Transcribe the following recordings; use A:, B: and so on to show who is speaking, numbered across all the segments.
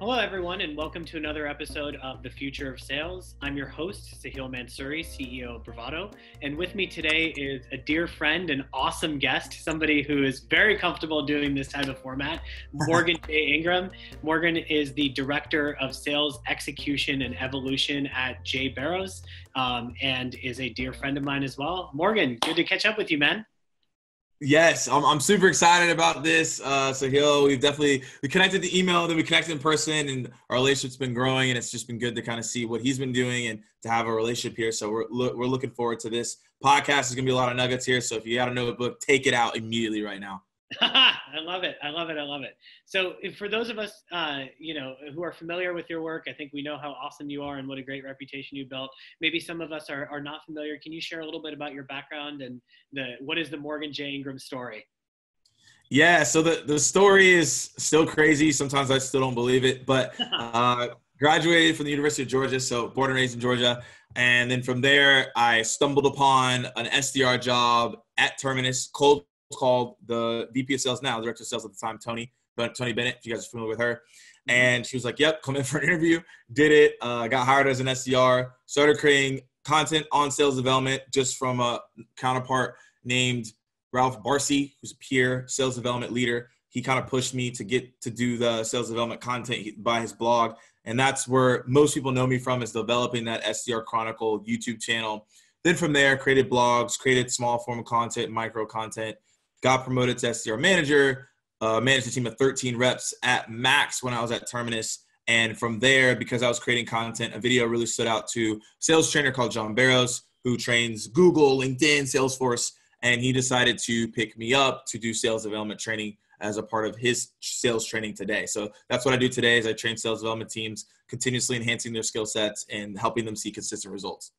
A: Hello, everyone, and welcome to another episode of The Future of Sales. I'm your host, Sahil Mansouri, CEO of Bravado. And with me today is a dear friend, an awesome guest, somebody who is very comfortable doing this type of format, Morgan J Ingram. Morgan is the Director of Sales Execution and Evolution at Barrows, and is a dear friend of mine as well. Morgan, good to catch up with you, man.
B: Yes, I'm super excited about this. Sahil, we connected the email, then we connected in person, and our relationship's been growing, and it's just been good to kind of see what he's been doing and to have a relationship here. So we're looking forward to this podcast. There's gonna be a lot of nuggets here. So if you got a notebook, take it out immediately right now.
A: I love it. I love it. I love it. So for those of us, who are familiar with your work, I think we know how awesome you are and what a great reputation you built. Maybe some of us are not familiar. Can you share a little bit about your background and what is the Morgan J Ingram story?
B: Yeah, so the story is still crazy. Sometimes I still don't believe it, but graduated from the University of Georgia, so born and raised in Georgia. And then from there, I stumbled upon an SDR job at Terminus, cold called the VP of Sales now, Director of Sales at the time, Tony Bennett, if you guys are familiar with her. And she was like, yep, come in for an interview. Did it, got hired as an SDR, started creating content on sales development just from a counterpart named Ralph Barcy, who's a peer sales development leader. He kind of pushed me to get to do the sales development content by his blog. And that's where most people know me from, is developing that SDR Chronicle YouTube channel. Then from there, created blogs, created small form of content, micro content, got promoted to SDR manager, managed a team of 13 reps at max when I was at Terminus. And from there, because I was creating content, a video really stood out to a sales trainer called Barrows, who trains Google, LinkedIn, Salesforce. And he decided to pick me up to do sales development training as a part of his sales training today. So that's what I do today, is I train sales development teams, continuously enhancing their skill sets and helping them see consistent results.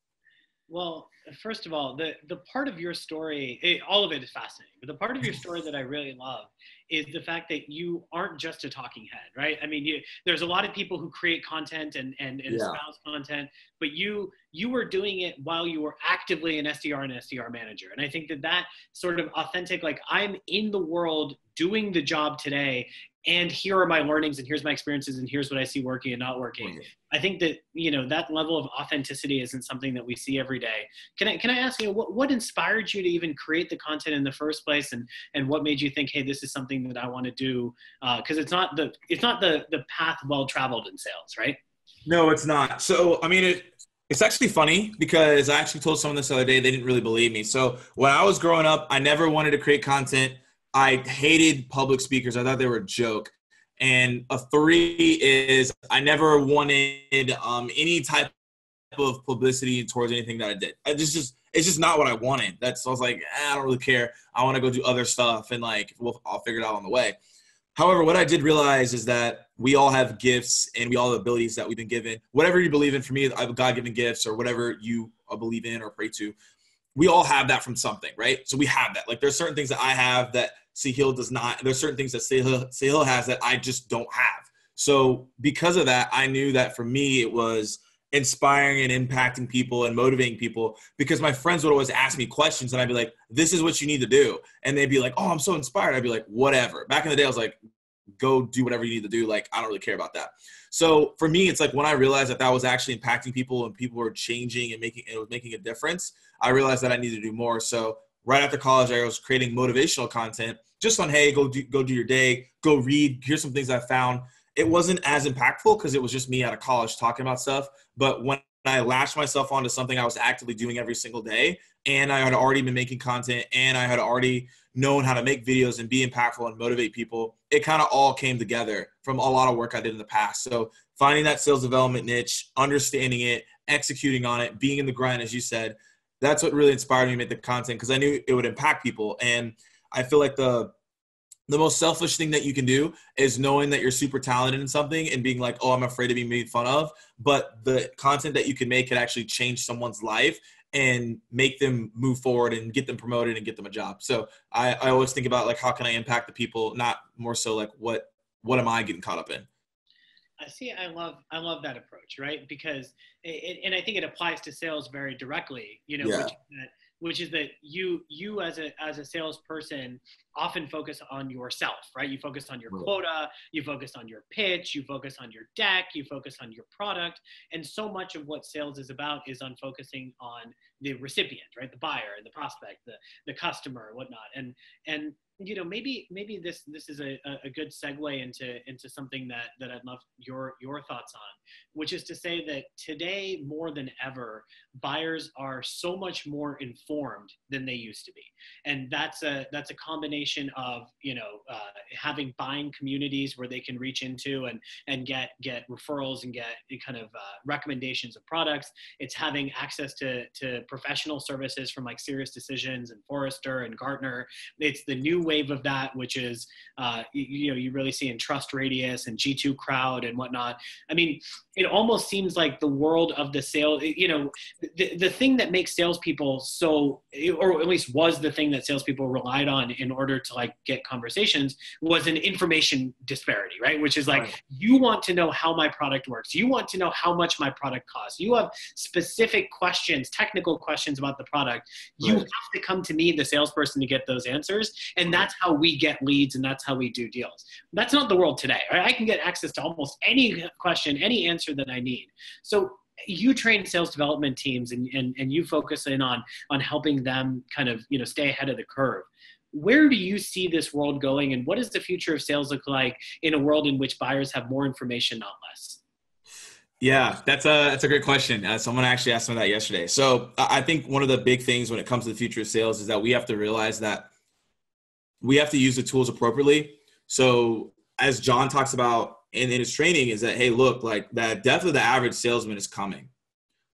A: Well, first of all, the part of your story, all of it is fascinating, but the part of your story that I really love is the fact that you aren't just a talking head, right? I mean, there's a lot of people who create content and espouse content, but you were doing it while you were actively an SDR and SDR manager. And I think that sort of authentic, like, I'm in the world doing the job today, and here are my learnings, and here's my experiences, and here's what I see working and not working. I think that, that level of authenticity isn't something that we see every day. Can I ask you, what inspired you to even create the content in the first place, and what made you think, hey, this is something that I want to do? Because it's not the path well traveled in sales, right?
B: No, it's not. So, I mean, it's actually funny, because I actually told someone this the other day, they didn't really believe me. So when I was growing up, I never wanted to create content. I hated public speakers. I thought they were a joke. And a 3 is I never wanted any type of publicity towards anything that I did. It's just not what I wanted. I was like, I don't really care. I want to go do other stuff, and I'll figure it out on the way. However, what I did realize is that we all have gifts, and we all have abilities that we've been given. Whatever you believe in, for me, I have God-given gifts, or whatever you believe in or pray to. We all have that from something, right? So we have that. Like, there's certain things that I have that Sahil does not. There's certain things that Sahil has that I just don't have. So because of that, I knew that for me, it was inspiring and impacting people and motivating people, because my friends would always ask me questions, and I'd be like, this is what you need to do. And they'd be like, oh, I'm so inspired. I'd be like, whatever. Back in the day, I was like, go do whatever you need to do. Like, I don't really care about that. So for me, it's like, when I realized that was actually impacting people and people were changing and it was making a difference, I realized that I needed to do more. So right after college, I was creating motivational content just on, hey, go do your day, go read. Here's some things I found. It wasn't as impactful because it was just me out of college talking about stuff. But when I latched myself onto something I was actively doing every single day, and I had already been making content, and I had already known how to make videos and be impactful and motivate people, it kind of all came together from a lot of work I did in the past. So finding that sales development niche, understanding it, executing on it, being in the grind, as you said, that's what really inspired me to make the content, because I knew it would impact people. And I feel like the most selfish thing that you can do is knowing that you're super talented in something and being like, oh, I'm afraid to be made fun of. But the content that you can make could actually change someone's life and make them move forward and get them promoted and get them a job. So I always think about, like, how can I impact the people, not more so like what am I getting caught up in?
A: I see. I love that approach, right? Because and I think it applies to sales very directly,
B: Yeah.
A: which is that you as a salesperson often focus on yourself, right? You focus on your quota, you focus on your pitch, you focus on your deck, you focus on your product. And so much of what sales is about is on focusing on the recipient, right? The buyer, the prospect, the customer, whatnot. And maybe this is a good segue into something that I'd love your thoughts on, which is to say that today more than ever, buyers are so much more informed than they used to be, and that's a combination of having buying communities where they can reach into and get referrals and get kind of recommendations of products. It's having access to professional services from like Serious Decisions and Forrester and Gartner. It's the new wave of that, which is you really see in Trust Radius and G2 Crowd and whatnot. I mean, it almost seems like the world of the sale, the thing that makes salespeople so, or at least was the thing that salespeople relied on in order to like get conversations, was an information disparity, right? Which is like, you want to know how my product works. You want to know how much my product costs. You have specific questions, technical questions about the product. You have to come to me, the salesperson, to get those answers. And that's how we get leads, and that's how we do deals. That's not the world today, right? I can get access to almost any question, any answer that I need. So you train sales development teams and you focus in on helping them kind of, stay ahead of the curve. Where do you see this world going, and what does the future of sales look like in a world in which buyers have more information, not less?
B: Yeah, that's a great question. Someone actually asked me that yesterday. So I think one of the big things when it comes to the future of sales is that we have to realize that we have to use the tools appropriately. So as John talks about in his training is that, hey, look, like the death of the average salesman is coming.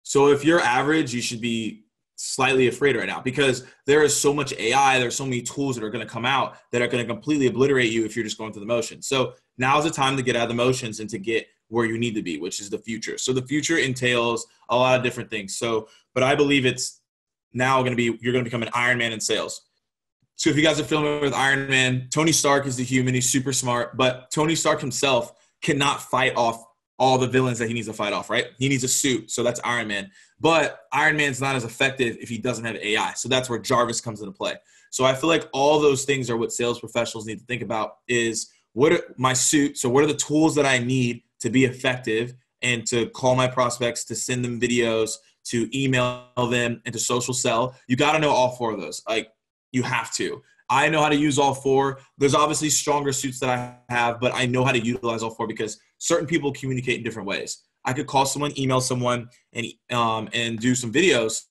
B: So if you're average, you should be slightly afraid right now because there is so much AI, there's so many tools that are going to come out that are going to completely obliterate you if you're just going through the motions. So now's the time to get out of the motions and to get where you need to be, which is the future. So the future entails a lot of different things. So, but I believe it's now going to be, you're going to become an Iron Man in sales. So if you guys are familiar with Iron Man, Tony Stark is the human. He's super smart, but Tony Stark himself cannot fight off all the villains that he needs to fight off, right? He needs a suit. So that's Iron Man. But Iron Man's not as effective if he doesn't have AI. So that's where Jarvis comes into play. So I feel like all those things are what sales professionals need to think about is what are my suit? So what are the tools that I need to be effective and to call my prospects, to send them videos, to email them, and to social sell? You got to know all four of those. Like, you have to. I know how to use all four. There's obviously stronger suits that I have, but I know how to utilize all four because certain people communicate in different ways. I could call someone, email someone, and do some videos,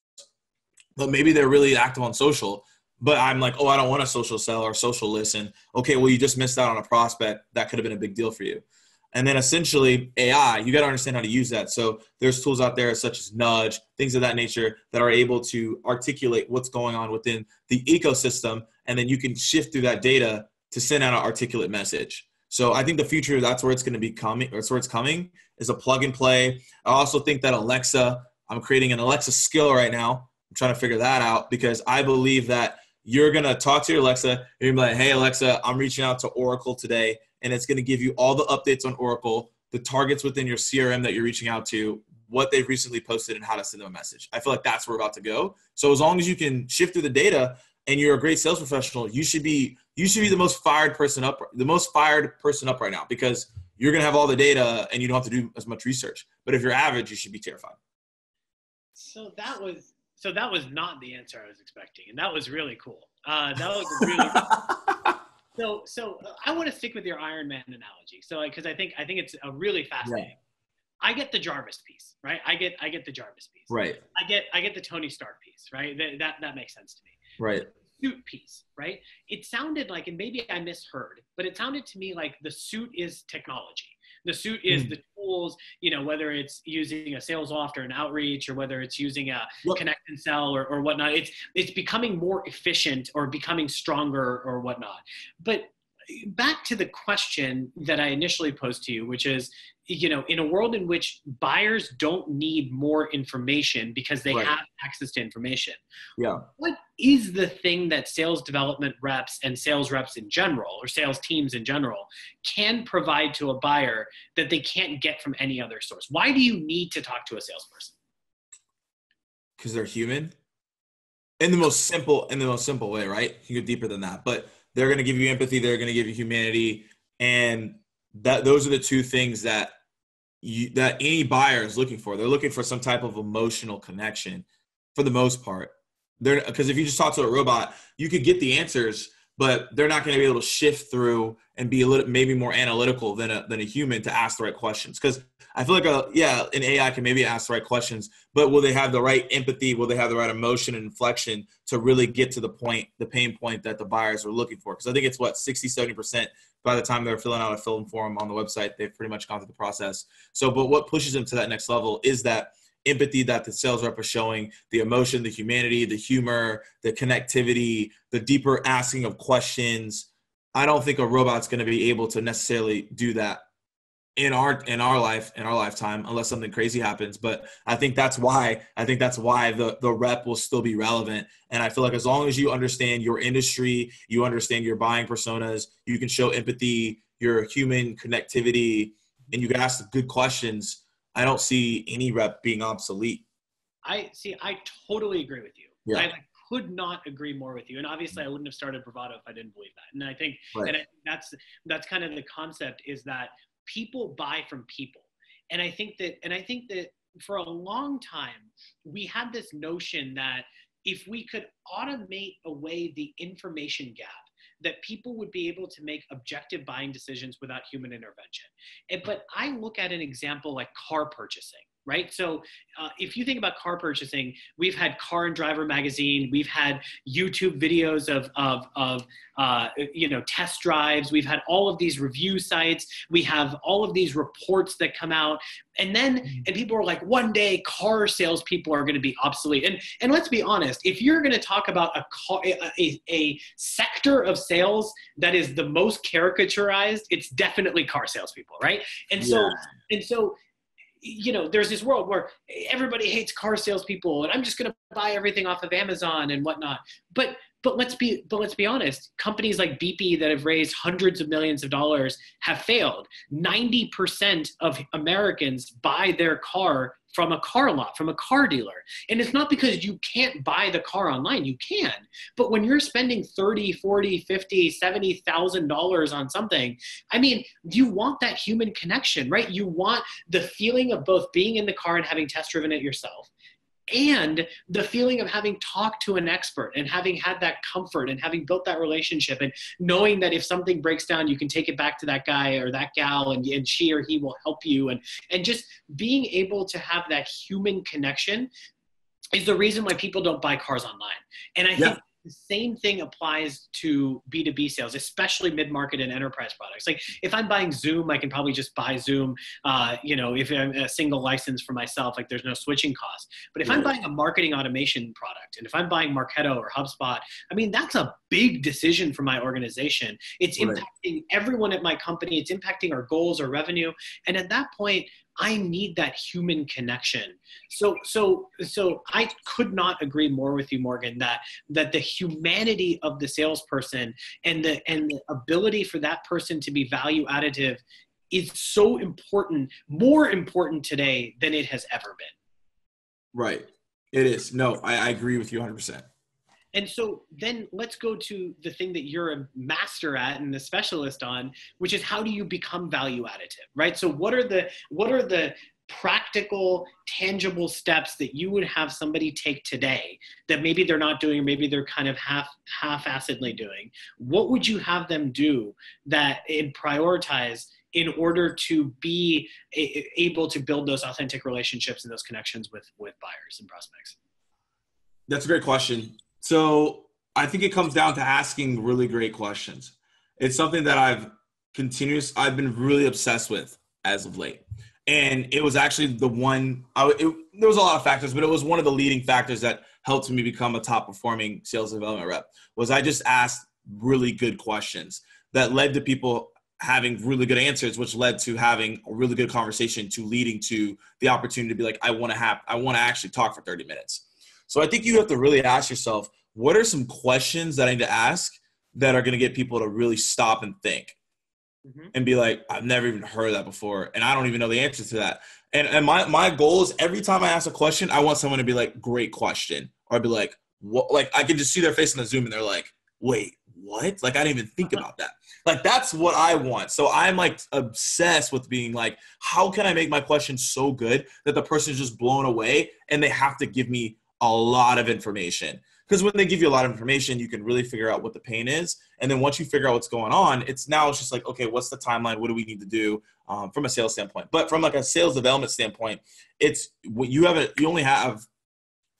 B: but maybe they're really active on social. But I'm like, oh, I don't want a social sell or social listen. Okay, well, you just missed out on a prospect. That could have been a big deal for you. And then essentially AI, you got to understand how to use that. So there's tools out there such as Nudge, things of that nature that are able to articulate what's going on within the ecosystem. And then you can shift through that data to send out an articulate message. So I think the future, that's where it's going to be coming, or that's where it's coming, is a plug and play. I also think that Alexa, I'm creating an Alexa skill right now. I'm trying to figure that out because I believe that you're going to talk to your Alexa. You're going to be like, hey, Alexa, I'm reaching out to Oracle today. And it's going to give you all the updates on Oracle, the targets within your CRM that you're reaching out to, what they've recently posted, and how to send them a message. I feel like that's where we're about to go. So as long as you can shift through the data and you're a great sales professional, you should be the most fired person up right now because you're going to have all the data and you don't have to do as much research. But if you're average, you should be terrified.
A: So that was not the answer I was expecting, and that was really cool. That was really cool. So I want to stick with your Iron Man analogy. So because I think it's a really fascinating. Yeah. I get the Jarvis piece, right? I get the Jarvis piece.
B: Right.
A: I get the Tony Stark piece, right? That makes sense to me.
B: Right.
A: The suit piece, right? It sounded like, and maybe I misheard, but it sounded to me like the suit is technology. The suit is the tools, whether it's using a sales loft or an outreach, or whether it's using a connect and sell or whatnot. It's becoming more efficient or becoming stronger or whatnot. But back to the question that I initially posed to you, which is, in a world in which buyers don't need more information because they have access to information. Yeah. What is the thing that sales development reps and sales reps in general, or sales teams in general, can provide to a buyer that they can't get from any other source? Why do you need to talk to a salesperson?
B: Because they're human. in the most simple way, right? You go deeper than that, but they're going to give you empathy. They're going to give you humanity. And those are the two things that that any buyer is looking for. They're looking for some type of emotional connection for the most part. Because if you just talk to a robot, you could get the answers, but they're not going to be able to shift through and be a little, maybe more analytical than a human to ask the right questions. Because I feel like an AI can maybe ask the right questions, but will they have the right empathy? Will they have the right emotion and inflection to really get to the point, the pain point that the buyers are looking for? Because I think it's 60-70% by the time they're filling out a film form on the website, they've pretty much gone through the process. So, but what pushes them to that next level is that empathy that the sales rep is showing, the emotion, the humanity, the humor, the connectivity, the deeper asking of questions. I don't think a robot's going to be able to necessarily do that in our lifetime, unless something crazy happens. But I think that's why the rep will still be relevant. And I feel like as long as you understand your industry, you understand your buying personas, you can show empathy, your human connectivity, and you can ask the good questions, I don't see any rep being obsolete.
A: I totally agree with you.
B: Yeah.
A: I could not agree more with you. And obviously I wouldn't have started Bravado if I didn't believe that. And I think,
B: right.
A: that's kind of the concept, is that people buy from people. And I think that for a long time, we had this notion that if we could automate away the information gap, that people would be able to make objective buying decisions without human intervention. But I look at an example like car purchasing, right? So if you think about car purchasing, we've had Car and Driver magazine, we've had YouTube videos of test drives, we've had all of these review sites, we have all of these reports that come out, and people are like, one day car salespeople are going to be obsolete. And let's be honest, if you're going to talk about a sector of sales that is the most caricaturized, it's definitely car salespeople, right? And so there's this world where everybody hates car salespeople, and I'm just going to buy everything off of Amazon and whatnot. But let's be honest. Companies like BP that have raised hundreds of millions of dollars have failed. 90% of Americans buy their car from a car lot, from a car dealer. And it's not because you can't buy the car online, you can. But when you're spending $30, $40, $50, $70,000 on something, I mean, you want that human connection, right? You want the feeling of both being in the car and having test driven it yourself, and the feeling of having talked to an expert and having had that comfort and having built that relationship and knowing that if something breaks down, you can take it back to that guy or that gal, and she or he will help you. And just being able to have that human connection is the reason why people don't buy cars online. And I think the same thing applies to B2B sales, especially mid-market and enterprise products. Like if I'm buying Zoom, I can probably just buy Zoom. If I'm a single license for myself, like there's no switching cost. But if I'm buying a marketing automation product, and if I'm buying Marketo or HubSpot, I mean, that's a big decision for my organization. It's impacting everyone at my company. It's impacting our goals or revenue. And at that point, I need that human connection. So I could not agree more with you, Morgan, that the humanity of the salesperson and the ability for that person to be value additive is so important, more important today than it has ever been.
B: Right. It is. No, I agree with you 100%.
A: And so then let's go to the thing that you're a master at and a specialist on, which is how do you become value additive, right? So what are the practical, tangible steps that you would have somebody take today that maybe they're not doing, or maybe they're kind of half-assedly doing? What would you have them do and prioritize in order to be able to build those authentic relationships and those connections with buyers and prospects?
B: That's a great question. So I think it comes down to asking really great questions. It's something that I've been really obsessed with as of late. And it was actually there was a lot of factors, but it was one of the leading factors that helped me become a top performing sales development rep. Was I just asked really good questions that led to people having really good answers, which led to having a really good conversation, to leading to the opportunity to be like, I want to actually talk for 30 minutes. So I think you have to really ask yourself, what are some questions that I need to ask that are going to get people to really stop and think and be like, I've never even heard of that before, and I don't even know the answer to that. And my goal is every time I ask a question, I want someone to be like, great question, or I'd be like, what? Like, I can just see their face in the Zoom and they're like, wait, what? Like, I didn't even think about that. Like, that's what I want. So I'm like obsessed with being like, how can I make my question so good that the person is just blown away and they have to give me a lot of information? Because when they give you a lot of information, you can really figure out what the pain is. And then once you figure out what's going on, it's just like, okay, what's the timeline? What do we need to do from a sales standpoint? But from like a sales development standpoint, it's what you only have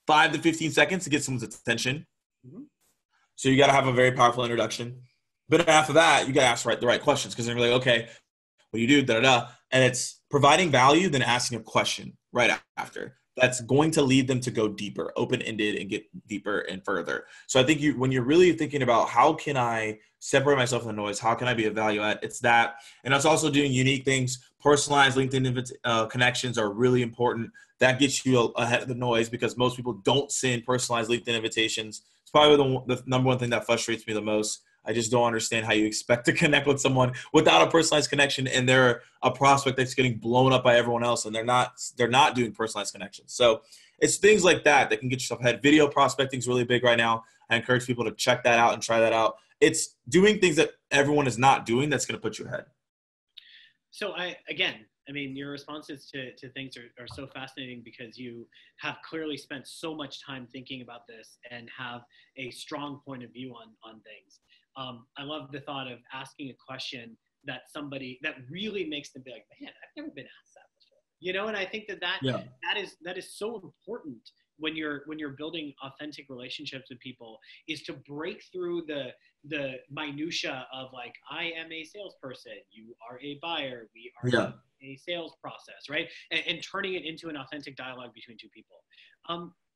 B: 5 to 15 seconds to get someone's attention. Mm-hmm. So you got to have a very powerful introduction. But after that, you got to ask the right questions, because they're like, okay, what do you do? Da-da-da. And it's providing value, then asking a question right after. That's going to lead them to go deeper, open-ended, and get deeper and further. So I think when you're really thinking about how can I separate myself from the noise, how can I be a value add, it's that. And it's also doing unique things. Personalized LinkedIn connections are really important. That gets you ahead of the noise, because most people don't send personalized LinkedIn invitations. It's probably the number one thing that frustrates me the most. I just don't understand how you expect to connect with someone without a personalized connection, and they're a prospect that's getting blown up by everyone else, and they're not doing personalized connections. So it's things like that can get yourself ahead. Video prospecting is really big right now. I encourage people to check that out and try that out. It's doing things that everyone is not doing that's going to put you ahead.
A: So your responses to things are so fascinating, because you have clearly spent so much time thinking about this and have a strong point of view on things. I love the thought of asking a question that really makes them be like, man, I've never been asked that before. And I think that is so important when you're building authentic relationships with people, is to break through the minutia of like, I am a salesperson, you are a buyer, we are a sales process, right? And turning it into an authentic dialogue between two people.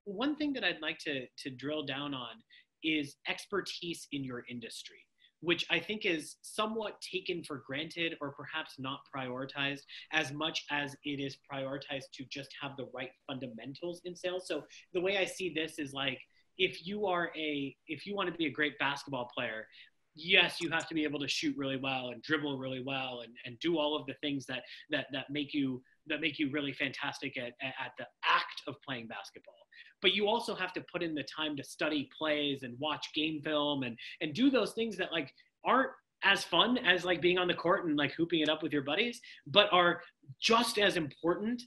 A: One thing that I'd like to drill down on is expertise in your industry, which I think is somewhat taken for granted, or perhaps not prioritized as much as it is prioritized to just have the right fundamentals in sales. So the way I see this is like, if you want to be a great basketball player, yes, you have to be able to shoot really well and dribble really well and do all of the things that make you really fantastic at the act of playing basketball. But you also have to put in the time to study plays and watch game film and do those things that like aren't as fun as like being on the court and like hooping it up with your buddies, but are just as important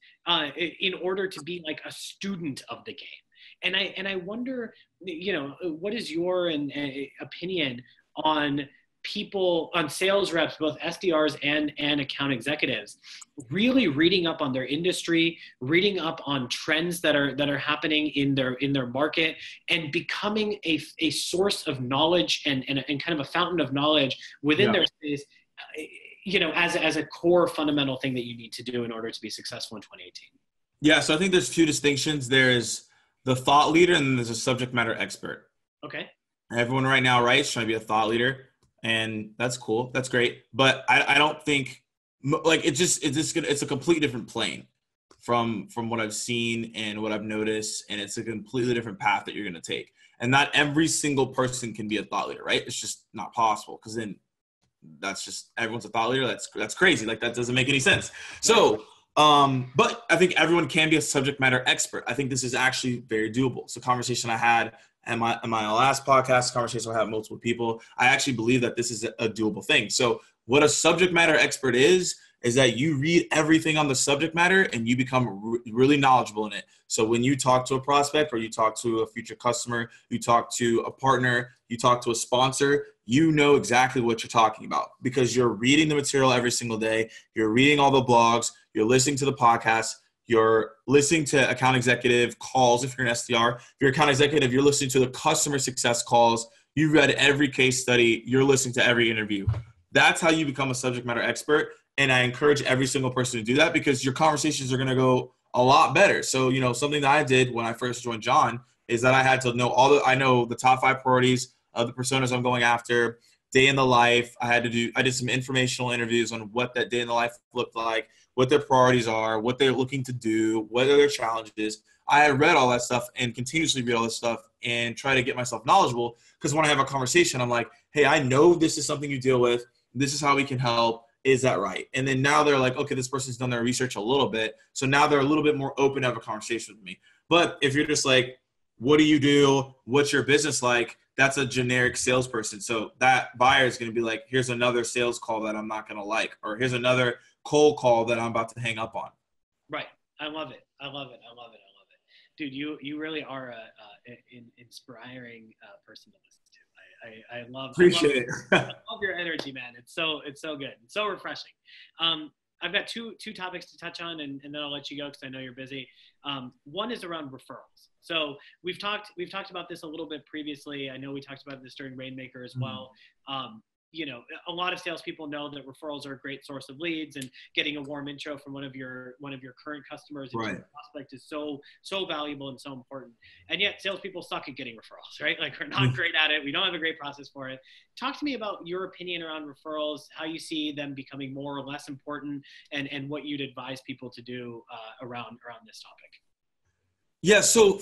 A: in order to be like a student of the game. And I wonder, what is your opinion on sales reps, both SDRs and account executives, really reading up on their industry, reading up on trends that are happening in their market, and becoming a source of knowledge and kind of a fountain of knowledge within their space, as a core fundamental thing that you need to do in order to be successful in 2018.
B: Yeah, so I think there's two distinctions. There's the thought leader, and then there's a subject matter expert.
A: Okay.
B: Everyone right now, right, is trying to be a thought leader. And that's cool. That's great. But I don't think like it's a completely different plane from what I've seen and what I've noticed. And it's a completely different path that you're going to take. And not every single person can be a thought leader, right? It's just not possible, because then that's just everyone's a thought leader. That's crazy. Like, that doesn't make any sense. So, but I think everyone can be a subject matter expert. I think this is actually very doable. It's a conversation I had in my last podcast, conversation I have with multiple people. I actually believe that this is a doable thing. So what a subject matter expert is that you read everything on the subject matter and you become really knowledgeable in it. So when you talk to a prospect, or you talk to a future customer, you talk to a partner, you talk to a sponsor, you know exactly what you're talking about, because you're reading the material every single day. You're reading all the blogs, you're listening to the podcasts, you're listening to account executive calls. If you're an SDR, if you're an account executive, you're listening to the customer success calls. You read every case study. You're listening to every interview. That's how you become a subject matter expert. And I encourage every single person to do that, because your conversations are going to go a lot better. So, something that I did when I first joined John is that I had to know I know the top 5 priorities of the personas I'm going after, day in the life. I did some informational interviews on what that day in the life looked like, what their priorities are, what they're looking to do, what are their challenges. I had read all that stuff and continuously read all this stuff and try to get myself knowledgeable, because when I have a conversation, I'm like, hey, I know this is something you deal with. This is how we can help. Is that right? And then now they're like, okay, this person's done their research a little bit. So now they're a little bit more open to have a conversation with me. But if you're just like, what do you do? What's your business like? That's a generic salesperson. So that buyer is going to be like, here's another sales call that I'm not going to like, or here's another cold call that I'm about to hang up on.
A: Right. I love it. I love it. I love it. I love it. Dude, you really are an inspiring person to listen to.
B: Appreciate it.
A: I love your energy, man. It's so good. It's so refreshing. I've got two topics to touch on, and then I'll let you go because I know you're busy. One is around referrals. So we've talked about this a little bit previously. I know we talked about this during Rainmaker as well. You know, a lot of salespeople know that referrals are a great source of leads, and getting a warm intro from one of your current customers into a prospect is so valuable and so important. And yet salespeople suck at getting referrals, right? Like, we're not great at it. We don't have a great process for it. Talk to me about your opinion around referrals, how you see them becoming more or less important, and what you'd advise people to do around this topic.
B: Yeah. So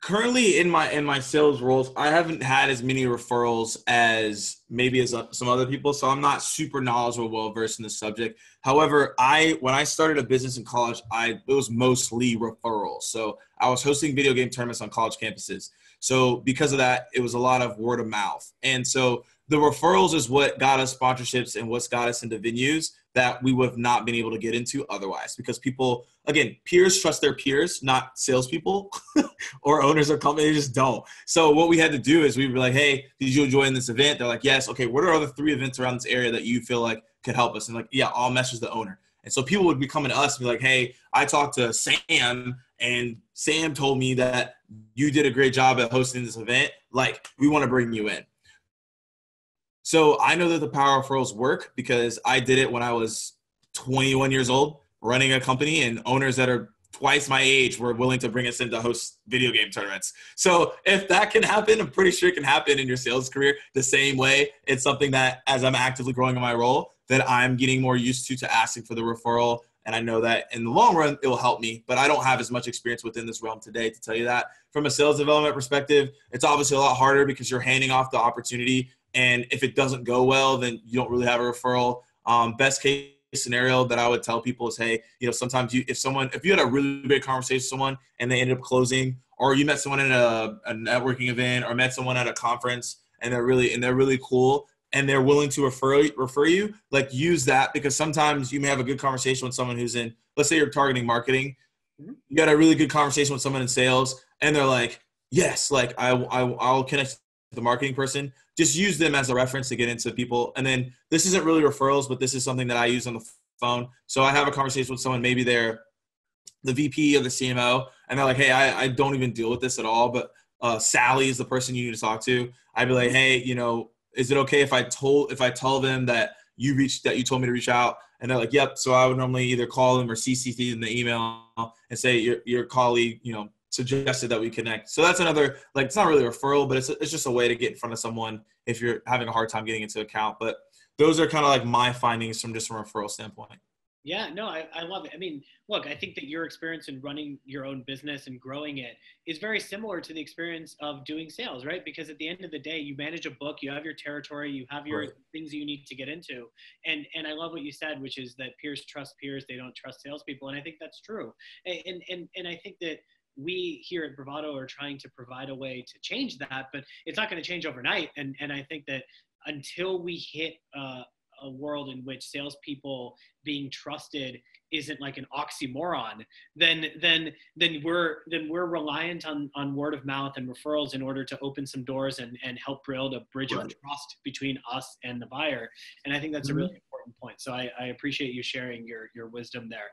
B: currently in my sales roles, I haven't had as many referrals as maybe as some other people. So I'm not super knowledgeable, well-versed in the subject. However, when I started a business in college, it was mostly referrals. So I was hosting video game tournaments on college campuses. So because of that, it was a lot of word of mouth. And so the referrals is what got us sponsorships and what's got us into venues that we would have not been able to get into otherwise, because people, again, peers trust their peers, not salespeople or owners of companies. They just don't. So what we had to do is we were like, hey, did you enjoy this event? They're like, yes. Okay, what are other 3 events around this area that you feel like could help us? And like, yeah, I'll message the owner. And so people would be coming to us and be like, hey, I talked to Sam, and Sam told me that you did a great job at hosting this event. Like, we want to bring you in. So I know that the power of referrals work because I did it when I was 21 years old, running a company, and owners that are twice my age were willing to bring us in to host video game tournaments. So if that can happen, I'm pretty sure it can happen in your sales career the same way. It's something that, as I'm actively growing in my role, that I'm getting more used to asking for the referral. And I know that in the long run, it will help me, but I don't have as much experience within this realm today to tell you that. From a sales development perspective, it's obviously a lot harder because you're handing off the opportunity. And if it doesn't go well, then you don't really have a referral. Best case scenario that I would tell people is, hey, you know, sometimes if you had a really great conversation with someone and they ended up closing, or you met someone in a networking event, or met someone at a conference and they're really cool and they're willing to refer you, like, use that, because sometimes you may have a good conversation with someone who's in, let's say you're targeting marketing. You got a really good conversation with someone in sales and they're like, yes, like I'll connect with the marketing person. Just use them as a reference to get into people. And then this isn't really referrals, but this is something that I use on the phone. So I have a conversation with someone, maybe they're the VP of the CMO, and they're like, hey, I don't even deal with this at all, but Sally is the person you need to talk to. I'd be like, hey, you know, is it okay if I tell them that you told me to reach out? And they're like, yep. So I would normally either call them or CC in the email and say your colleague, you know, suggested that we connect. So that's another, like, it's not really a referral, but it's just a way to get in front of someone if you're having a hard time getting into account. But those are kind of like my findings from a referral standpoint.
A: Yeah, no, I love it. I mean, look, I think that your experience in running your own business and growing it is very similar to the experience of doing sales, right? Because at the end of the day, you manage a book, you have your territory, you have your things you need to get into. And I love what you said, which is that peers trust peers, they don't trust salespeople. And I think that's true. And I think that we here at Bravado are trying to provide a way to change that, but it's not going to change overnight. And I think that until we hit a world in which salespeople being trusted isn't like an oxymoron, then we're reliant on word of mouth and referrals in order to open some doors and help build a bridge of trust between us and the buyer. And I think that's a really important point. So I appreciate you sharing your wisdom there.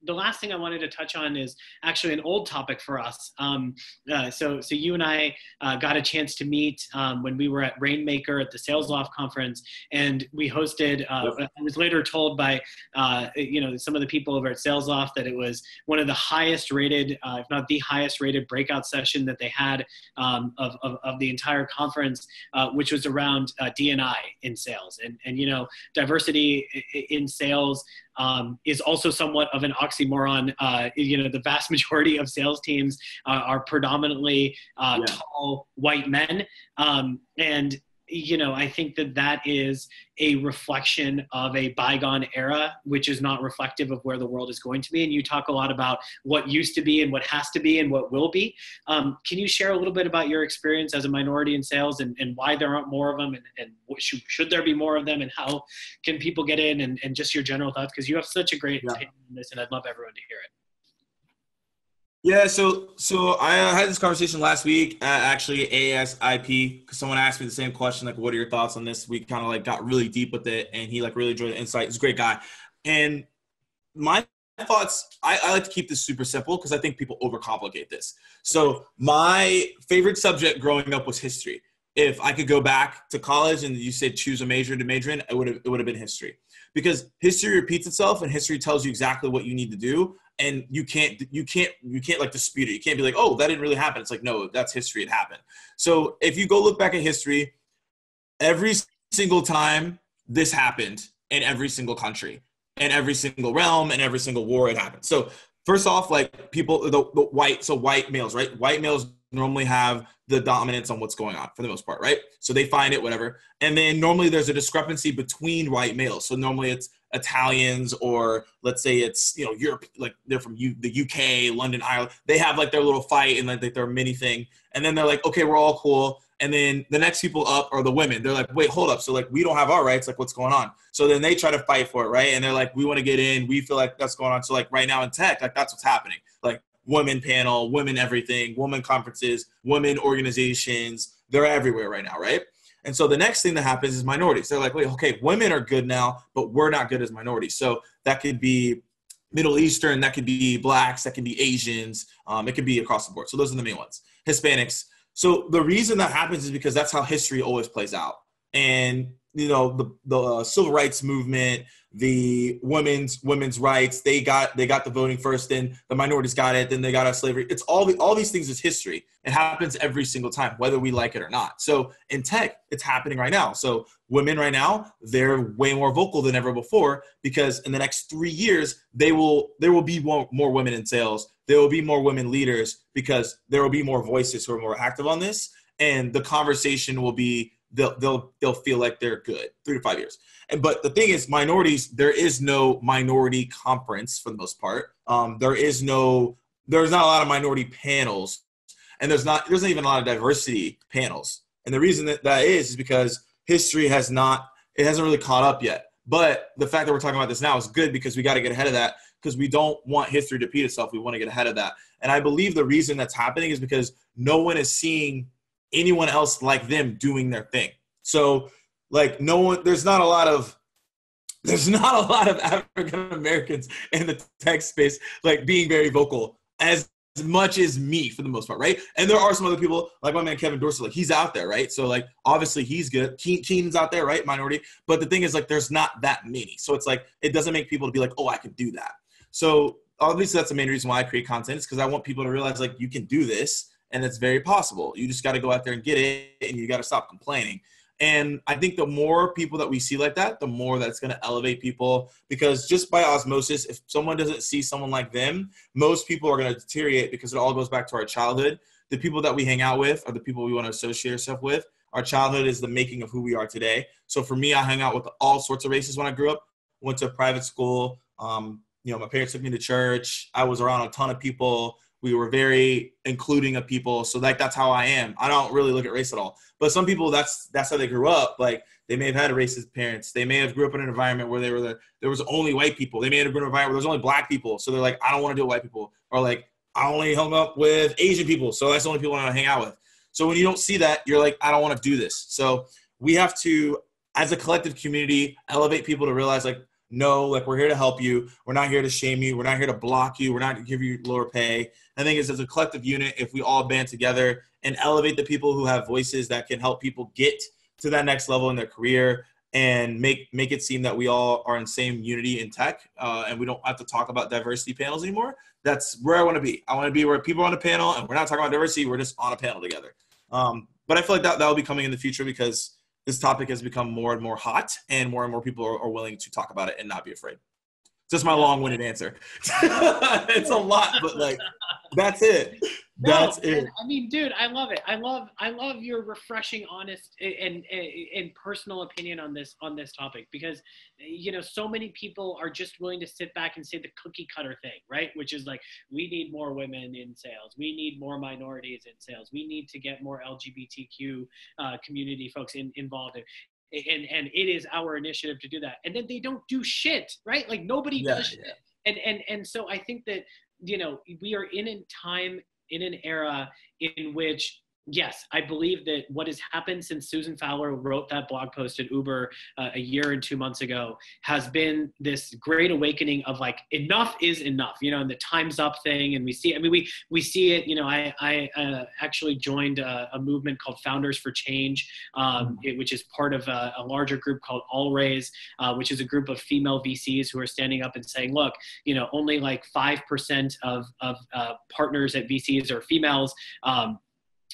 A: The last thing I wanted to touch on is actually an old topic for us. So you and I got a chance to meet when we were at Rainmaker at the Sales Loft conference, and we hosted. I was later told by some of the people over at Sales Loft that it was one of the highest rated, if not the highest rated, breakout session that they had of the entire conference, which was around D&I in sales, and diversity in sales is also somewhat of an oxymoron. The vast majority of sales teams are predominantly tall white men, and I think that that is a reflection of a bygone era, which is not reflective of where the world is going to be. And you talk a lot about what used to be and what has to be and what will be. Can you share a little bit about your experience as a minority in sales, and why there aren't more of them, and should there be more of them, and how can people get in, and just your general thoughts? Because you have such a great opinion on this, and I'd love everyone to hear it.
B: Yeah, so I had this conversation last week at actually ASIP, because someone asked me the same question, like, what are your thoughts on this? We kind of like got really deep with it, and he like really enjoyed the insight. He's a great guy. And my thoughts, I like to keep this super simple because I think people overcomplicate this. So my favorite subject growing up was history. If I could go back to college and you said choose a major to major in, it would have been history, because history repeats itself and history tells you exactly what you need to do. And you can't like dispute it. You can't be like, oh, that didn't really happen. It's like, no, that's history. It happened. So if you go look back at history, every single time this happened in every single country, in every single realm, in every single war, it happened. So first off, like people, the white males, right? White males normally have the dominance on what's going on for the most part, right? So they find it, whatever. And then normally there's a discrepancy between white males. So normally it's Italians, or let's say it's, Europe, like they're from the UK, London, Ireland. They have like their little fight and like their mini thing. And then they're like, okay, we're all cool. And then the next people up are the women. They're like, wait, hold up. So like, we don't have our rights. Like, what's going on? So then they try to fight for it, right? And they're like, we want to get in. We feel like that's going on. So like right now in tech, like that's what's happening. Like women panel, women everything, women conferences, women organizations. They're everywhere right now, right? And so the next thing that happens is minorities. They're like, wait, okay, women are good now, but we're not good as minorities. So that could be Middle Eastern, that could be blacks, that could be Asians. It could be across the board. So those are the main ones. Hispanics. So the reason that happens is because that's how history always plays out. And, the civil rights movement, the women's rights, they got the voting first, then the minorities got it, then they got our slavery. It's all these things is history. It happens every single time, whether we like it or not. So in tech, it's happening right now. So women right now, they're way more vocal than ever before, because in the next 3 years, there will be more women in sales. There will be more women leaders, because there will be more voices who are more active on this. And the conversation will be, they'll feel like they're good 3 to 5 years. But the thing is, minorities, there is no minority conference for the most part. There's not a lot of minority panels, and there's not even a lot of diversity panels. And the reason that is because history hasn't really caught up yet. But the fact that we're talking about this now is good, because we got to get ahead of that, because we don't want history to repeat itself. We want to get ahead of that. And I believe the reason that's happening is because no one is seeing anyone else like them doing their thing. So like there's not a lot of African Americans in the tech space like being very vocal as much as me, for the most part, right? And there are some other people, like my man Kevin Dorsey, like he's out there, right? So like obviously he's good. Keenan's out there, right? Minority. But the thing is, like, there's not that many. So it's like it doesn't make people to be like, oh, I can do that. So obviously that's the main reason why I create content, is because I want people to realize like you can do this. And it's very possible. You just got to go out there and get it, and you got to stop complaining. And I think the more people that we see like that, the more that's going to elevate people, because just by osmosis, if someone doesn't see someone like them, most people are going to deteriorate, because it all goes back to our childhood. The people that we hang out with are the people we want to associate ourselves with. Our childhood is the making of who we are today. So for me, I hung out with all sorts of races when I grew up. Went to a private school. My parents took me to church. I was around a ton of people. We were very including of people. So like, that's how I am. I don't really look at race at all. But some people, that's how they grew up. Like they may have had racist parents. They may have grew up in an environment where there was only white people. They may have grown up in an environment where there's only black people. So they're like, I don't want to deal with white people. Or like, I only hung up with Asian people. So that's the only people I want to hang out with. So when you don't see that, you're like, I don't want to do this. So we have to, as a collective community, elevate people to realize like, no, like we're here to help you. We're not here to shame you. We're not here to block you. We're not to give you lower pay. I think it's as a collective unit, if we all band together and elevate the people who have voices that can help people get to that next level in their career, and make it seem that we all are in same unity in tech, and we don't have to talk about diversity panels anymore. That's where I want to be. I want to be where people are on a panel and we're not talking about diversity. We're just on a panel together. But I feel like that will be coming in the future, because this topic has become more and more hot, and more people are willing to talk about it and not be afraid. Just my long-winded answer. It's a lot, but like, that's it. That's it.
A: And, I mean, dude, I love it. I love your refreshing, honest, and personal opinion on this topic, because so many people are just willing to sit back and say the cookie cutter thing, right? Which is like, we need more women in sales, we need more minorities in sales, we need to get more LGBTQ community folks involved. And it is our initiative to do that, and then they don't do shit, right? Like, nobody does shit. And so I think that we are in a time, in an era in which, yes, I believe that what has happened since Susan Fowler wrote that blog post at Uber a year and 2 months ago has been this great awakening of like, enough is enough, and the time's up thing. And we see it, I actually joined a movement called Founders for Change, which is part of a larger group called All Raise, which is a group of female VCs who are standing up and saying, look, only like 5% of partners at VCs are females.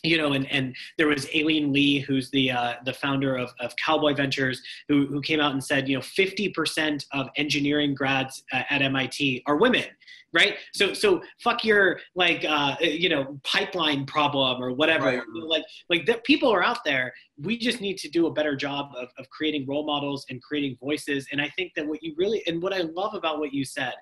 A: And there was Aileen Lee, who's the founder of Cowboy Ventures, who came out and said, 50% of engineering grads at MIT are women, right? So fuck your pipeline problem or whatever. Right. Like the people are out there. We just need to do a better job of creating role models and creating voices. And I think that what I love about what you said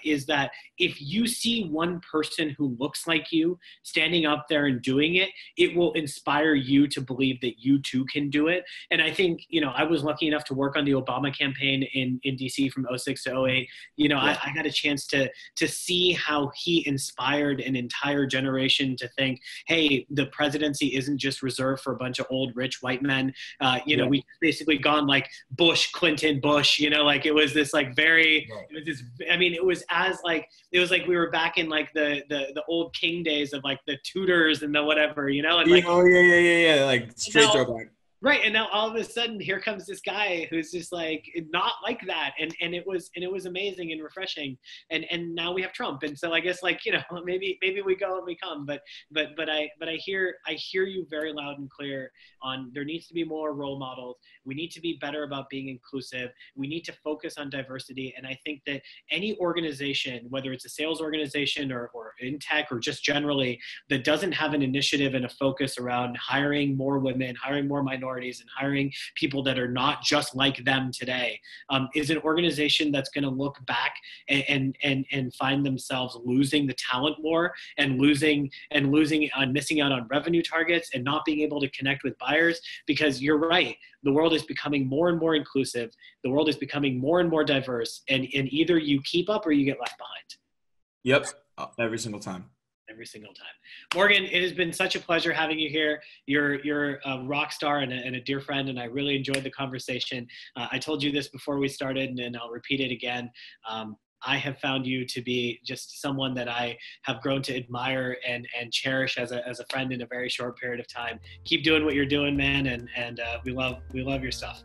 A: is that if you see one person who looks like you standing up there and doing it, it will inspire you to believe that you too can do it. And I think, I was lucky enough to work on the Obama campaign in DC from 06 to 08. I got a chance to see how he inspired an entire generation to think, hey, the presidency isn't just reserved for a bunch of old, rich white men. We basically gone like Bush, Clinton, Bush, it was this like very, it was like we were back in like the old king days of like the Tudors and the whatever, and like,
B: like straight throwback.
A: Right. And now all of a sudden here comes this guy who's just like not like that. And it was amazing and refreshing. And now we have Trump. And so I guess maybe we go and we come, but I hear you very loud and clear on there needs to be more role models. We need to be better about being inclusive. We need to focus on diversity. And I think that any organization, whether it's a sales organization or in tech or just generally, that doesn't have an initiative and a focus around hiring more women, hiring more minorities, and hiring people that are not just like them today, is an organization that's going to look back and find themselves losing the talent war and losing on missing out on revenue targets and not being able to connect with buyers. Because you're right, the world is becoming more and more inclusive. The world is becoming more and more diverse, and either you keep up or you get left behind.
B: Yep, every single time.
A: Every single time. Morgan, it has been such a pleasure having you here. You're a rock star and a dear friend, and I really enjoyed the conversation. I told you this before we started, and I'll repeat it again. I have found you to be just someone that I have grown to admire and cherish as a friend in a very short period of time. Keep doing what you're doing, man, and we love your stuff.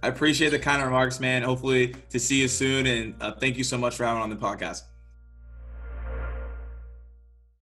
B: I appreciate the kind remarks, man. Hopefully to see you soon, and thank you so much for having on the podcast.